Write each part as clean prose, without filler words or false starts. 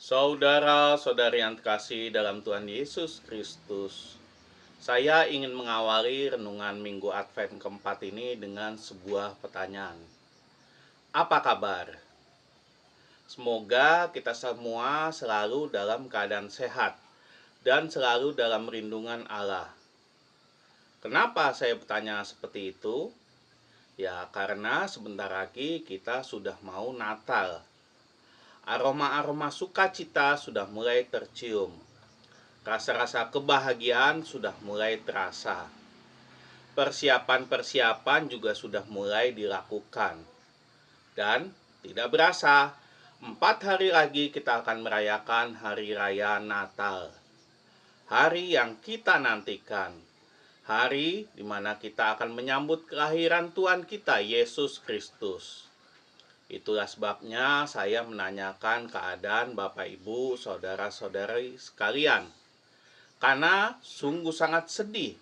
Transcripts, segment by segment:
Saudara-saudari yang terkasih dalam Tuhan Yesus Kristus, saya ingin mengawali renungan Minggu Advent keempat ini dengan sebuah pertanyaan. Apa kabar? Semoga kita semua selalu dalam keadaan sehat dan selalu dalam perlindungan Allah. Kenapa saya bertanya seperti itu? Ya, karena sebentar lagi kita sudah mau Natal. Aroma-aroma sukacita sudah mulai tercium. Rasa-rasa kebahagiaan sudah mulai terasa. Persiapan-persiapan juga sudah mulai dilakukan. Dan tidak berasa, 4 hari lagi kita akan merayakan Hari Raya Natal. Hari yang kita nantikan. Hari di mana kita akan menyambut kelahiran Tuhan kita, Yesus Kristus. Itulah sebabnya saya menanyakan keadaan Bapak Ibu, saudara-saudari sekalian. Karena sungguh sangat sedih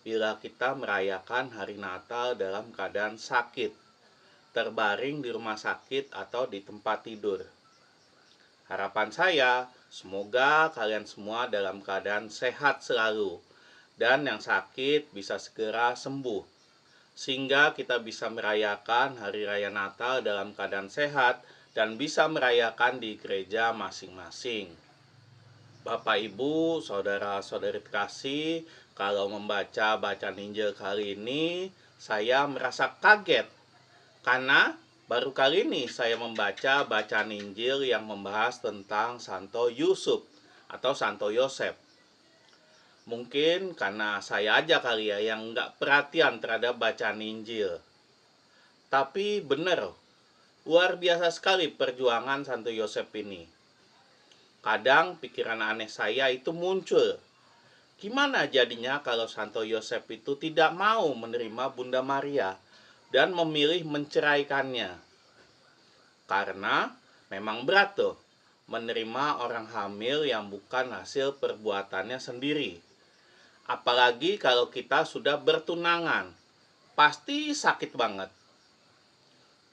bila kita merayakan hari Natal dalam keadaan sakit, terbaring di rumah sakit atau di tempat tidur. Harapan saya, semoga kalian semua dalam keadaan sehat selalu, dan yang sakit bisa segera sembuh, sehingga kita bisa merayakan Hari Raya Natal dalam keadaan sehat dan bisa merayakan di gereja masing-masing. Bapak Ibu, saudara-saudari terkasih, kalau membaca bacaan Injil kali ini, saya merasa kaget karena baru kali ini saya membaca bacaan Injil yang membahas tentang Santo Yusuf atau Santo Yosef. Mungkin karena saya aja kali ya yang nggak perhatian terhadap bacaan Injil. Tapi benar, luar biasa sekali perjuangan Santo Yosef ini. Kadang pikiran aneh saya itu muncul. Gimana jadinya kalau Santo Yosef itu tidak mau menerima Bunda Maria dan memilih menceraikannya? Karena memang berat tuh menerima orang hamil yang bukan hasil perbuatannya sendiri. Apalagi kalau kita sudah bertunangan, pasti sakit banget.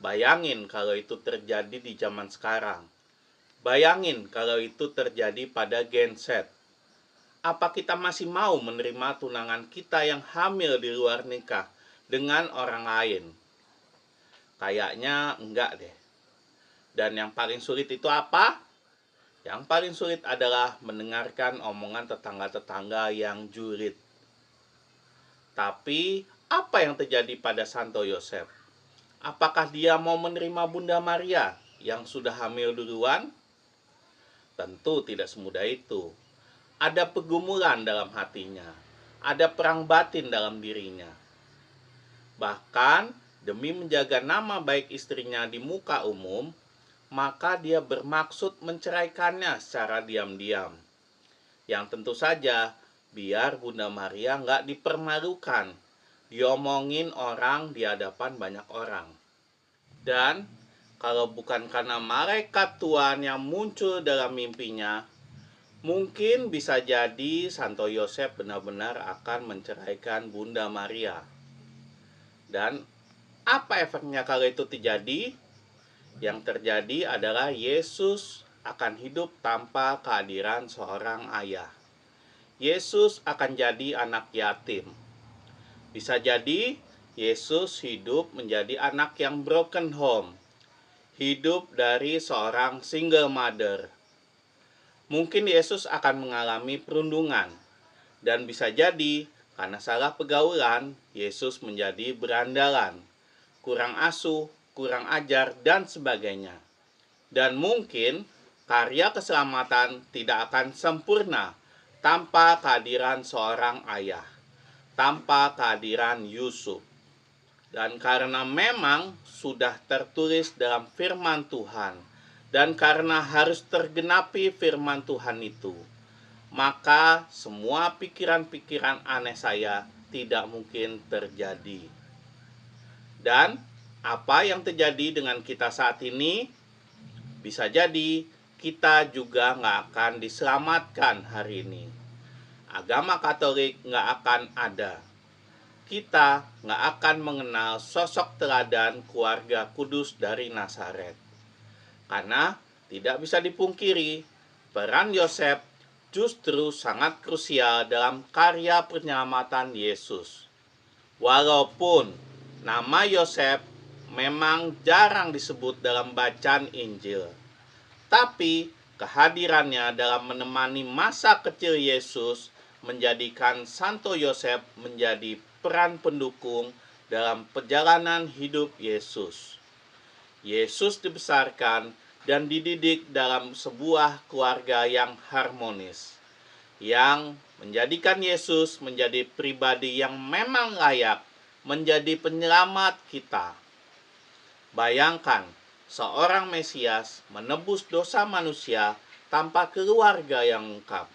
Bayangin kalau itu terjadi di zaman sekarang. Bayangin kalau itu terjadi pada Gen Z. Apa kita masih mau menerima tunangan kita yang hamil di luar nikah dengan orang lain? Kayaknya enggak deh. Dan yang paling sulit itu apa? Yang paling sulit adalah mendengarkan omongan tetangga-tetangga yang julid. Tapi apa yang terjadi pada Santo Yosef? Apakah dia mau menerima Bunda Maria yang sudah hamil duluan? Tentu tidak semudah itu. Ada pergumulan dalam hatinya. Ada perang batin dalam dirinya. Bahkan demi menjaga nama baik istrinya di muka umum, maka dia bermaksud menceraikannya secara diam-diam. Yang tentu saja biar Bunda Maria nggak dipermalukan, diomongin orang di hadapan banyak orang. Dan kalau bukan karena malaikat Tuhan yang muncul dalam mimpinya, mungkin bisa jadi Santo Yosef benar-benar akan menceraikan Bunda Maria. Dan apa efeknya kalau itu terjadi? Yang terjadi adalah Yesus akan hidup tanpa kehadiran seorang ayah. Yesus akan jadi anak yatim. Bisa jadi Yesus hidup menjadi anak yang broken home. Hidup dari seorang single mother. Mungkin Yesus akan mengalami perundungan. Dan bisa jadi karena salah pergaulan, Yesus menjadi berandalan, kurang asuh, kurang ajar, dan sebagainya. Dan mungkin karya keselamatan tidak akan sempurna tanpa kehadiran seorang ayah, tanpa kehadiran Yusuf. Dan karena memang sudah tertulis dalam firman Tuhan, dan karena harus tergenapi firman Tuhan itu, maka semua pikiran-pikiran aneh saya tidak mungkin terjadi. Dan apa yang terjadi dengan kita saat ini? Bisa jadi kita juga nggak akan diselamatkan hari ini. Agama Katolik nggak akan ada. Kita nggak akan mengenal sosok teladan keluarga kudus dari Nazaret. Karena tidak bisa dipungkiri, peran Yosef justru sangat krusial dalam karya penyelamatan Yesus. Walaupun nama Yosef memang jarang disebut dalam bacaan Injil, tapi kehadirannya dalam menemani masa kecil Yesus menjadikan Santo Yosef menjadi peran pendukung dalam perjalanan hidup Yesus. Yesus dibesarkan dan dididik dalam sebuah keluarga yang harmonis, yang menjadikan Yesus menjadi pribadi yang memang layak menjadi penyelamat kita. Bayangkan, seorang Mesias menebus dosa manusia tanpa keluarga yang lengkap.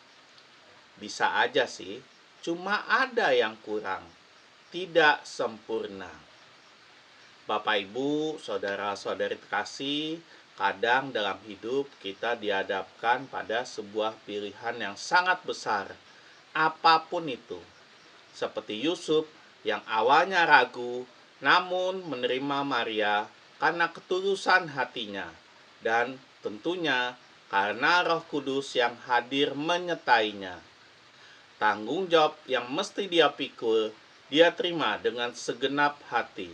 Bisa aja sih, cuma ada yang kurang, tidak sempurna. Bapak Ibu, saudara-saudari terkasih, kadang dalam hidup kita dihadapkan pada sebuah pilihan yang sangat besar, apapun itu. Seperti Yusuf yang awalnya ragu, namun menerima Maria karena ketulusan hatinya, dan tentunya karena Roh Kudus yang hadir menyertainya. Tanggung jawab yang mesti dia pikul, dia terima dengan segenap hati.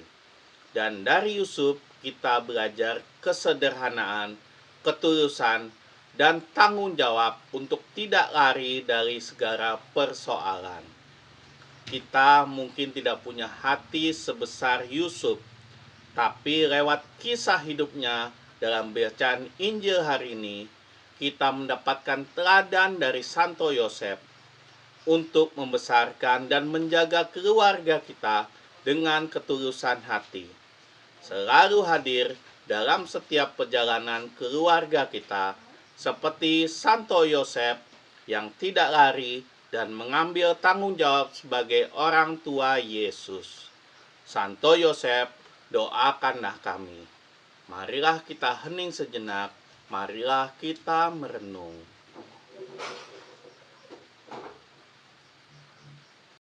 Dan dari Yusuf kita belajar kesederhanaan, ketulusan, dan tanggung jawab untuk tidak lari dari segala persoalan. Kita mungkin tidak punya hati sebesar Yusuf, tapi lewat kisah hidupnya dalam bacaan Injil hari ini, kita mendapatkan teladan dari Santo Yosef untuk membesarkan dan menjaga keluarga kita dengan ketulusan hati. Selalu hadir dalam setiap perjalanan keluarga kita, seperti Santo Yosef yang tidak lari dan mengambil tanggung jawab sebagai orang tua Yesus. Santo Yosef, doakanlah kami. Marilah kita hening sejenak, marilah kita merenung.